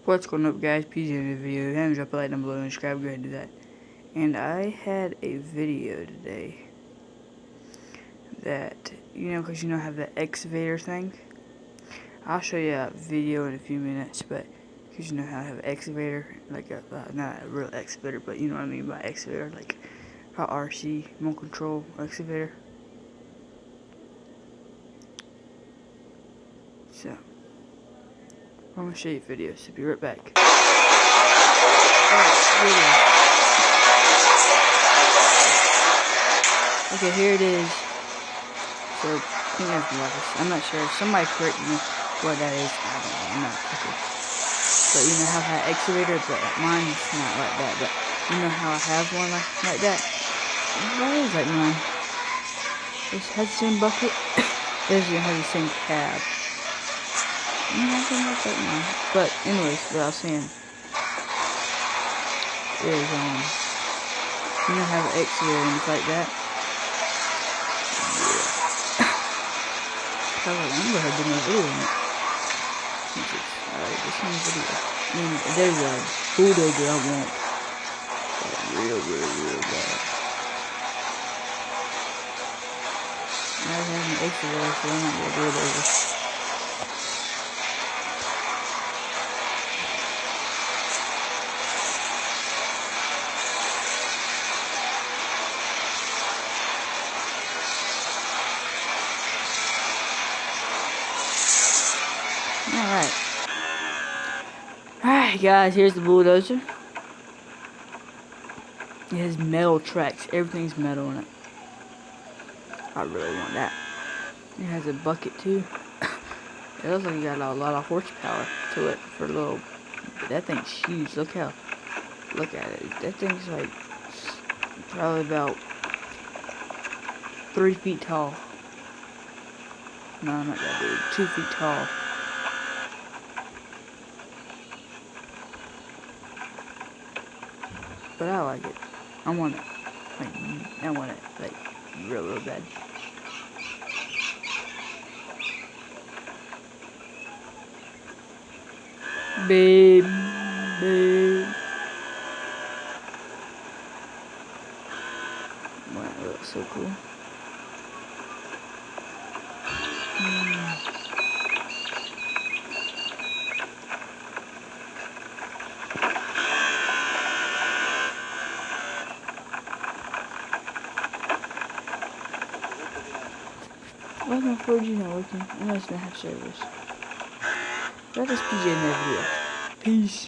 What's going up, guys? PJ in the video. If you haven't dropped a like down below and subscribe, go ahead and do that. And I had a video today that, because I have the excavator thing. I'll show you a video in a few minutes, but because how I have an excavator, like not a real excavator, but you know what I mean by excavator, like a RC, remote control excavator. So, I'm going to show you videos, so be right back. Okay, here it is. So, I'm not sure. Somebody correct me what that is. I don't know. I'm not sure. But how I have an excavator, but mine's not like that. But how I have one like that? That is like mine. It has the same bucket. It doesn't have the same cab. I think that's like mine. But anyways, what I was saying is have an excavator and it's like that. I'm gonna have to do my video on it. Alright, this one video. There's a bulldozer I want. Real bad. I have an excavator, so I'm not gonna do it over. Alright guys, here's the bulldozer. It has metal tracks. Everything's metal in it. I really want that. It has a bucket too. It looks like it got a lot of horsepower to it for a little. That thing's huge. Look at it. That thing's like probably about 3 feet tall. No, not that big. 2 feet tall. But I like it. I want it. Like, real bad. Babe. Wow, that looks so cool. Why is my 4G not working? I must not have service. That is PJ in that video. Peace.